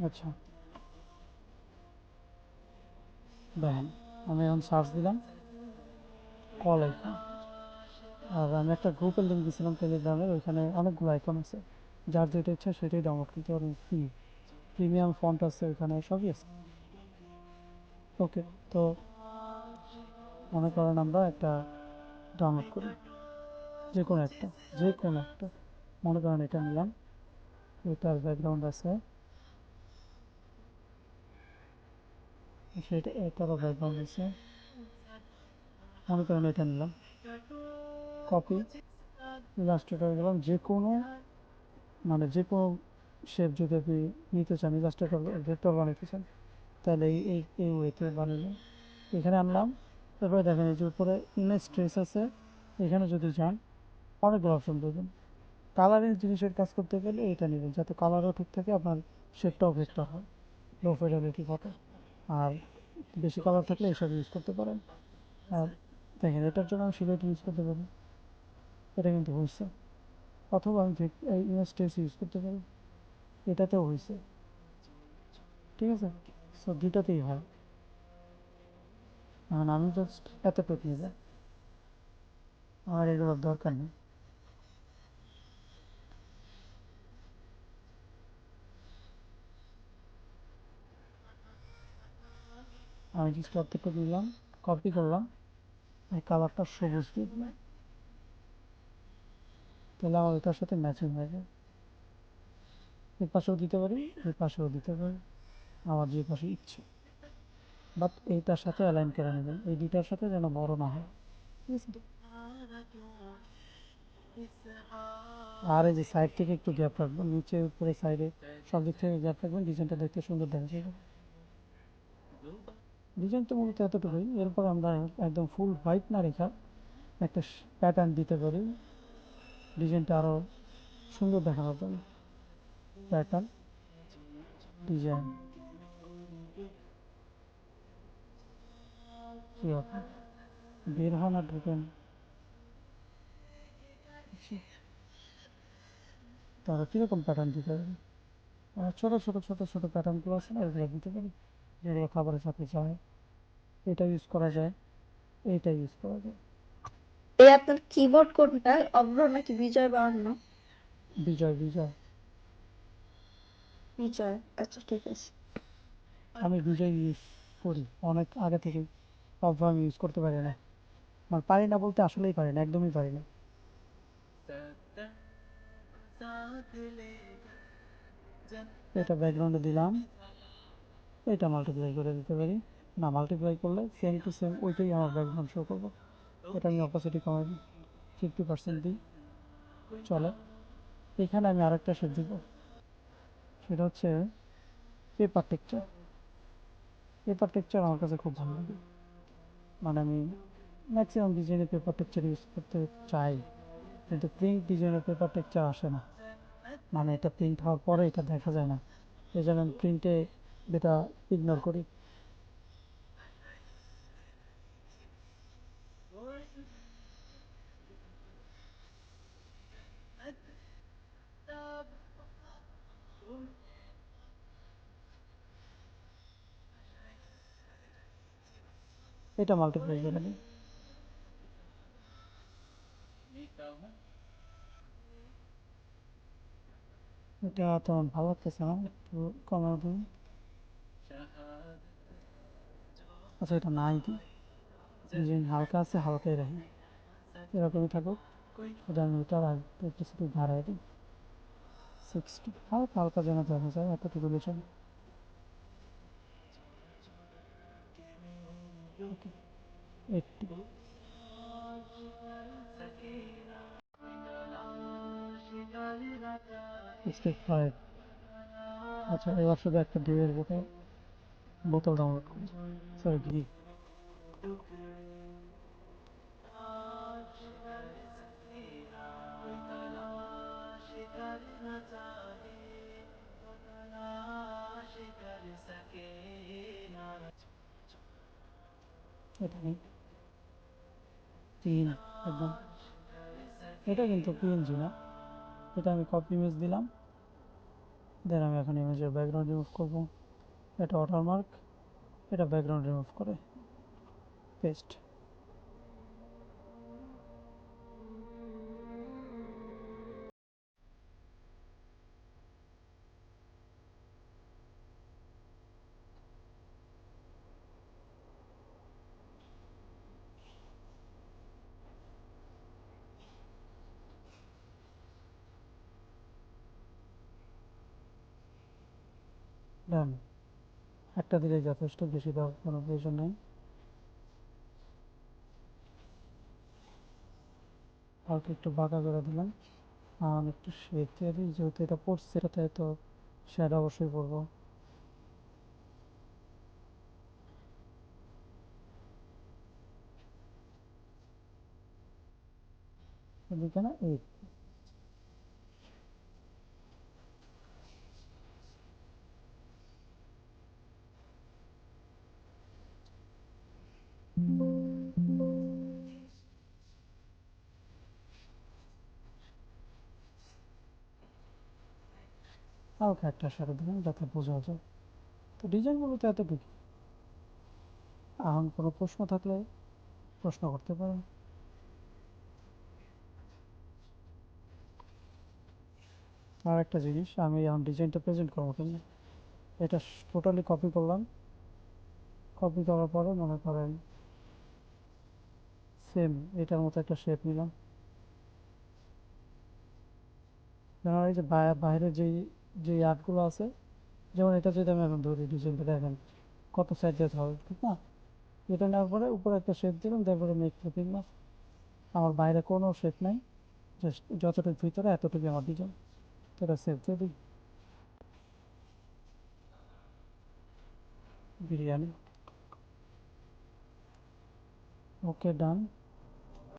আচ্ছা, দেখেন আমি এখন সার্চ দিলাম কল আইকন, আর আমি একটা গ্রুপের লিঙ্ক দিয়েছিলাম টেলিগ্রামের, ওইখানে অনেকগুলো আইকন আছে, যার যেটা ইচ্ছা সেটাই ডাউনলোড করতে পারবেন, ফ্রি। প্রিমিয়াম ফন্ট আছে ওইখানে, সবই আছে। ওকে, তো মনে করেন আমরা একটা ডাউনলোড করি, যে কোনো একটা, যে কোনো একটা, মনে করেন এটা নিলাম, এটার ব্যাকগ্রাউন্ড আছে, সেটা এটারও ব্যাকগ্রাউন্ড আছে, মনে করেন এটা নিলাম, কপি, ইলাস্ট্রেটর গেলাম, যে কোনো, মানে যে কোনো শেপ যদি আপনি নিতে চান, ইলাস্ট্রেটর ভেক্টর বানাইতে চান, তাহলে এই ওয়েতে বানালাম, এখানে আনলাম। তারপরে দেখেন এই যে উপরে ইমেজ ট্রেস আছে, এখানে যদি যান অনেকগুলো অপশন দেবেন। কালারিং জিনিসের কাজ করতে গেলে এটা নেবেন, যাতে কালারও ঠিক থাকে, আপনার শেপটাও ভেক্টর হয়, লো ফিডেলিটি ফটো। আর বেশি কালার থাকলে এইসব ইউজ করতে পারেন। আর দেখেন এটার জন্য আমি সিলেক্ট ইউজ করতে পারি, এটা কিন্তু হয়েছে। অথবা আমি ইমেজ ট্রেস ইউজ করতে পারি, এটাতেও হয়েছে। ঠিক আছে, সো দুইটাতেই হয়। এখন আমি জাস্ট এতটুকু নিব, আমার এগুলোর দরকার নেই। আমি জাস্ট এতটুকু নিলাম, কপি করলাম, এই কালারটা সবুজ দিয়ে দিলাম, তাহলে আমার ওইটার সাথে ম্যাচিং হয়ে যায়। এর পাশেও দিতে পারি, এর পাশেও দিতে পারি, আমার যে পাশে ইচ্ছে। বাট এইটার সাথে অ্যালাইন করে নেবেন, এই দুইটার সাথে যেন বড় না হয়। ঠিক আছে, আর এই যে সাইড থেকে একটু গ্যাপ রাখবেন, নিচে উপরে সাইডে সব দিক থেকে গ্যাপ রাখবেন, ডিজাইনটা দেখতে সুন্দর দেখা যাবে। ডিজাইন তো মূলত এতটুকুই, এরপর আমরা একদম ফুল হোয়াইট না রেখা একটা প্যাটার্ন দিতে পারি, ডিজাইনটা আরও সুন্দর দেখানোর জন্য। প্যাটার্ন, ডিজাইন, কী হবে, বের হন আর ঢুকেন। তাহলে কীরকম প্যাটার্ন দিতে পারি, ছোটো ছোটো ছোটো ছোটো প্যাটার্নগুলো আছে না, এগুলো দিতে পারি, যেগুলো খাবারের সাথে যায়। এটা ইউজ করা যায়, এইটা ইউজ করা যায়। এই আপনার কিবোর্ড কোনটা, অভ্র নাকি বিজয় বাহান্ন? বিজয়, বিজয়। বিজয়, আচ্ছা ঠিক আছে। আমি বিজয় ইউজ করি অনেক আগে থেকে, অভ্র আমি ইউজ করতে পারি না, মানে পারি না বলতে আসলেই পারি না, একদমই পারি না। এটা ব্যাকগ্রাউন্ডে দিলাম, এটা মাল্টিপ্লাই করে দিতে পারি, না মাল্টিপ্লাই করলে সেম টু সেম ওইটাই আমার ব্যাকগ্রাউন্ড শো করবো। এটা আমি অপাসিটি কমাই দিই, 50% দিই, চলে। এখানে আমি আরেকটা শেড দিব, সেটা হচ্ছে পেপার টেক্সচার। পেপার টেক্সচার আমার কাছে খুব ভালো লাগে, মানে আমি ম্যাক্সিমাম ডিজাইনের পেপার টেক্সচার ইউজ করতে চাই, কিন্তু প্রিন্ট ডিজাইনের পেপার টেক্সচার আসে না, মানে এটা প্রিন্ট হওয়ার পরে এটা দেখা যায় না, এই জন্য আমি প্রিন্টে এটা ইগনোর করি। এটা মাল্টিপ্লাই করে নিই, এটা তেমন ভালো লাগতেছে না, একটু কমানো দিই। আচ্ছা এটা নাই দিই, ডিজাইন হালকা আছে, হালকাই রাখি, এরকমই থাকুক। শুধু আমি ওটার আর একটু শুধু বাড়াই দিই, 60, হালকা হালকা যেন দেখা যায়, এতটুকু বেশি। ওকে, 80, 65। আচ্ছা এবার শুধু একটা ডিমের বোতল, বোতল ডাউনলোড করি, সরি ঘি। এটা নেই, 3 একদম। এটা কিন্তু পিএনজি না, এটা আমি কপি ইমেজ দিলাম, দেন আমি এখন ইমেজের ব্যাকগ্রাউন্ড রিমুভ করব। এটা ওয়াটারমার্ক, এটা ব্যাকগ্রাউন্ড রিমুভ করে পেস্ট। ডান, একটা দিলে যথেষ্ট, বেশি দেওয়ার কোনো প্রয়োজন নেই। হালকা একটু বাঁকা করে দিলাম, আর একটু শেড দিয়ে দিই, যেহেতু এটা পড়ছে এটাতে তো শেড অবশ্যই পড়বো। এদিকে না এই হালকা একটা শেড দিলাম যাতে বোঝা যায়। তো ডিজাইনগুলো তো এতটুকু। এখন কোনো প্রশ্ন থাকলে প্রশ্ন করতে পারেন। আর একটা জিনিস, আমি এখন ডিজাইনটা প্রেজেন্ট করবো কিন্তু এটা টোটালি কপি করলাম। কপি করার পরে মনে করেন সেম এটার মতো একটা শেপ নিলাম। যেমন এই যে বাইরের যে আর্টগুলো আছে, যেমন এটা যদি আমি এখন ধরি, ডিজাইনটা দেখেন কত সাইজ যেতে হবে, ঠিক না? এটা নেওয়ার পরে উপরে একটা শেপ দিলাম, তারপরে মেক ক্লিপিং না, আমার বাইরে কোনো শেপ নাই, জাস্ট যতটুকু ভিতরে এতটুকু আমার ডিজাইন। তো এটা সেভ দিয়ে দিই, বিরিয়ানি। ওকে, ডান।